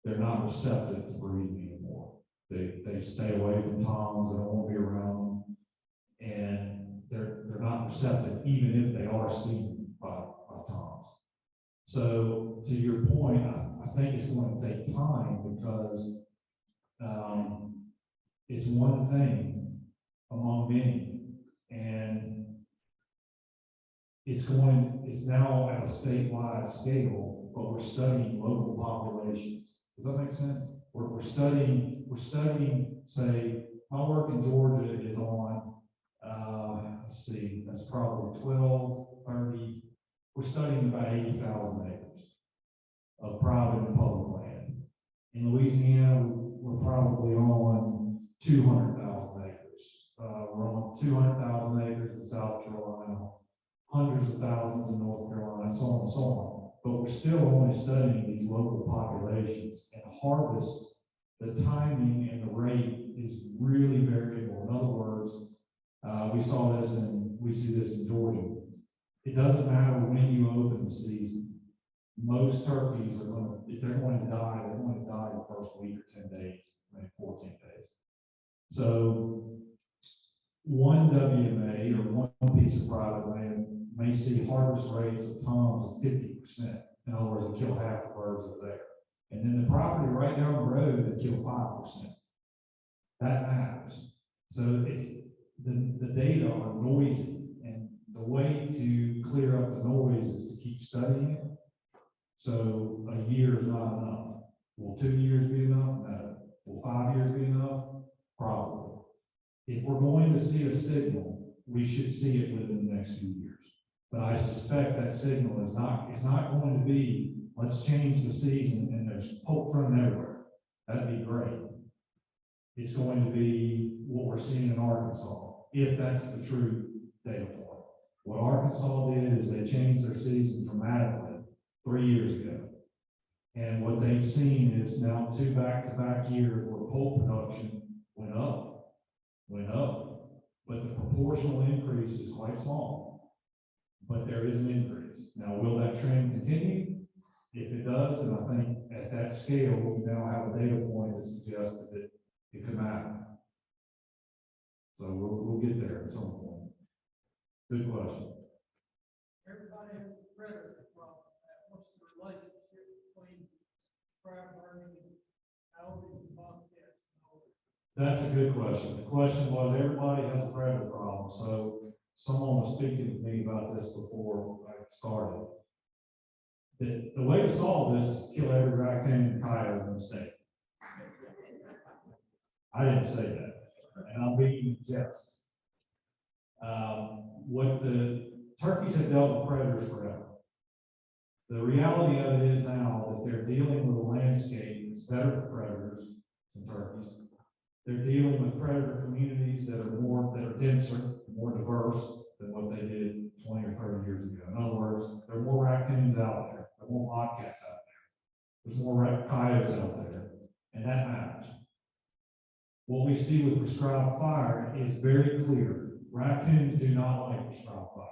Speaker 1: they're not receptive to breeding anymore. They stay away from toms, they don't want to be around them, and they're not receptive even if they are seen by toms. So to your point, I think it's going to take time, because it's one thing among many, and it's now at a statewide scale, but we're studying local populations. Does that make sense? We're studying, say, my work in Georgia is on, let's see, that's probably 12, 30, we're studying about 80,000 acres of private and public land. In Louisiana, we're probably on 200,000 acres. We're on 200,000 acres in South Carolina, hundreds of thousands in North Carolina, so on and so on. But we're still only studying these local populations, and harvest, the timing and the rate is really variable. In other words, we see this in Georgia. It doesn't matter when you open the season. Most turkeys are going to, if they're going to die, they're going to die the first week or 10 days, maybe 14 days. So one WMA or one piece of private land may see harvest rates of toms of 50%. In other words, they kill half the birds that are there. And then the property right down the road, they kill 5%. That matters. So it's the data are noisy, and the way to clear up the noise is to keep studying it. So a year is not enough. Will 2 years be enough? No. Will 5 years be enough? Probably. If we're going to see a signal, we should see it within the next few years. But I suspect that signal it's not going to be, let's change the season and there's poult running everywhere. That'd be great. It's going to be what we're seeing in Arkansas, if that's the true data point. What Arkansas did is they changed their season dramatically 3 years ago. And what they've seen is now 2 back-to-back years where poult production went up, but the proportional increase is quite small. But there is an increase. Now, will that trend continue? If it does, then I think at that scale, we now have a data point that suggests that it could matter. So we'll get there at some point. Good question.
Speaker 6: Everybody has a predator problem. What's the relationship between crab burning, owls, and bobcats?
Speaker 1: That's a good question. The question was, everybody has a predator problem, so someone was speaking to me about this before I started. The way to solve this is kill every raccoon and coyote in the state. I didn't say that, and I'm being jest. What the turkeys have dealt with predators forever. The reality of it is now that they're dealing with a landscape that's better for predators than turkeys. They're dealing with predator communities that are denser, more diverse than what they did 20 or 30 years ago. In other words, there are more raccoons out there, there are more bobcats out there, there's more coyotes out there, and that matters. What we see with prescribed fire is very clear. Raccoons do not like prescribed fire.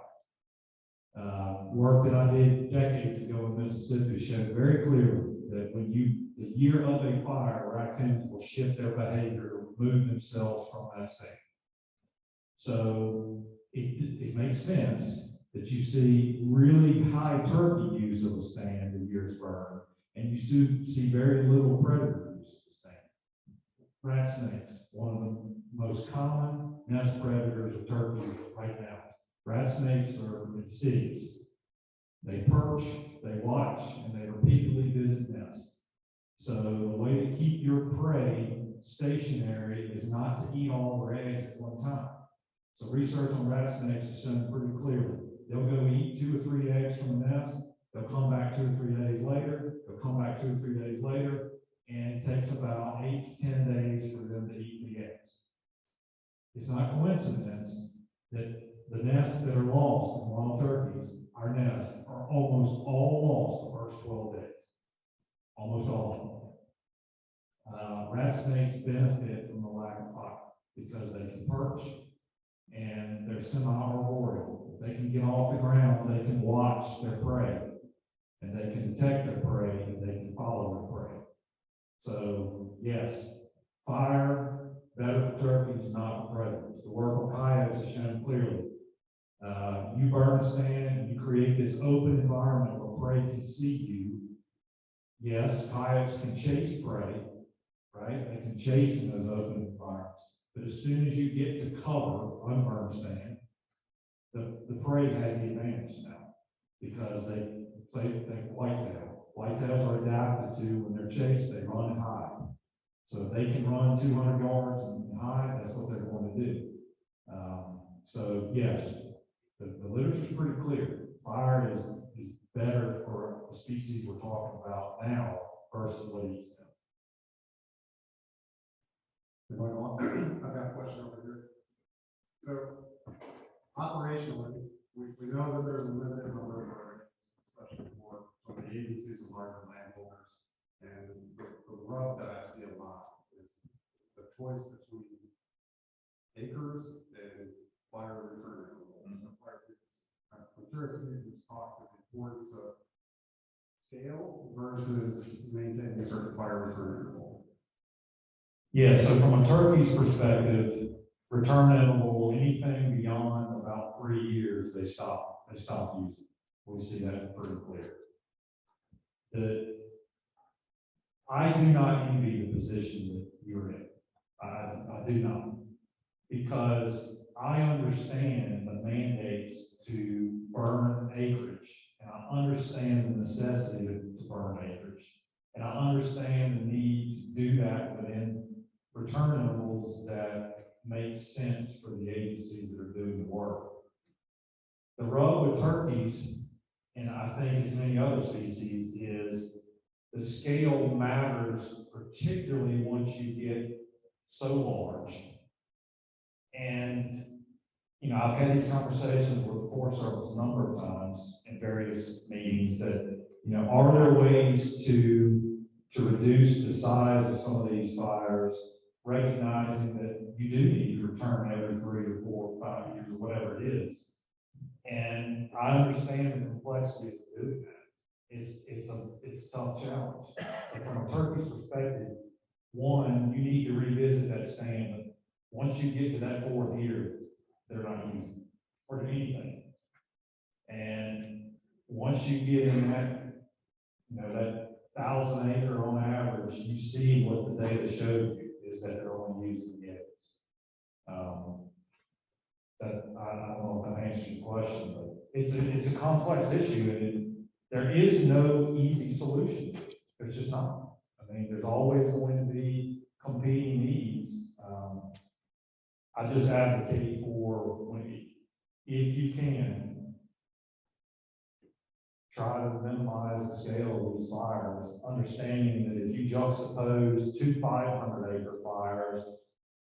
Speaker 1: Work that I did decades ago in Mississippi showed very clearly that the year of a fire, raccoons will shift their behavior, remove themselves from that stand. So it makes sense that you see really high turkey use of a stand the year it's burned, and you see very little predator use of the stand. Rat snakes, one of the most common nest predators of turkeys right now. Rat snakes are insidious. They perch, they watch, and they repeatedly visit nests. So the way to keep your prey stationary is not to eat all their eggs at one time. So research on rat snakes has shown pretty clearly. They'll go eat 2 or 3 eggs from the nest. They'll come back 2 or 3 days later. They'll come back 2 or 3 days later. And it takes about 8 to 10 days for them to eat the eggs. It's not coincidence that the nests that are lost in wild turkeys, our nests, are almost all lost the first 12 days. Almost all of them. Rat snakes benefit from the lack of fire because they can perch and they're semi-arboreal. If they can get off the ground, they can watch their prey and they can detect their prey and they can follow their prey. So yes, fire, better for turkeys, not for predators. The work of coyotes has shown clearly. You burn a stand and you create this open environment where prey can see you. Yes, coyotes can chase prey, right? They can chase in those open environments. But as soon as you get to cover, unburned stand, the prey has the advantage now because they whitetail. Whitetails are adapted to when they're chased, they run and hide. So if they can run 200 yards and hide, that's what they're going to do. So yes, the literature is pretty clear. Fire is better for the species we're talking about now versus what eats them.
Speaker 7: I've got a question over here. So operationally, we know that there's a limited number of areas, especially for the agencies and larger landowners. And the rub that I see a lot is the choice between acres and fire return. I'm curious if you can talk to the importance of scale versus maintaining a certain fire return interval.
Speaker 1: Yeah, so from a turkey's perspective, return interval, anything beyond about 3 years, they stop using. We see that pretty clear. I do not envy the position that you're in. I do not. Because I understand the mandates to burn acreage, and I understand the necessity to burn acreage, and I understand the need to do that within return intervals that make sense for the agencies that are doing the work. The rub with turkeys, and I think as many other species, is the scale matters, particularly once you get so large. And, I've had these conversations with the Forest Service a number of times in various meetings that, are there ways to reduce the size of some of these fires, recognizing that you do need to return every 3 or 4 or 5 years or whatever it is. And I understand the complexities of doing that. It's a tough challenge. But from a turkey's perspective, one, you need to revisit that stand. Once you get to that 4th year, they're not using it for anything. And once you get in that, that 1,000 acre on average, you see what the data shows you is that they're only using yields. That, I don't know if that answers your question, but it's a complex issue, and there is no easy solution to it. There's just not. I mean, there's always going to be competing needs. I just advocate for, if you can, try to minimize the scale of these fires, understanding that if you juxtapose two 500-acre fires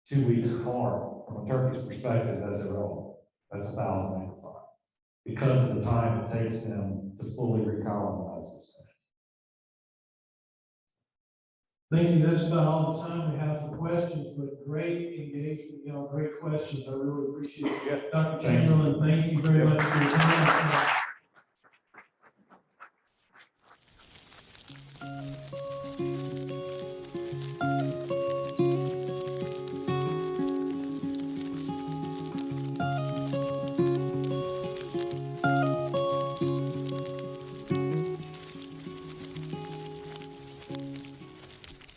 Speaker 1: 2 weeks apart, from a turkey's perspective, that's irrelevant. That's a 1,000-acre fire, because of the time it takes them to fully recolonize this thing.
Speaker 2: Thank you. That's about all the time we have for questions, but great engagement, great questions. I really appreciate it.
Speaker 1: Yeah.
Speaker 2: Dr.
Speaker 1: Thank you.
Speaker 2: Chamberlain, thank you very much for your time.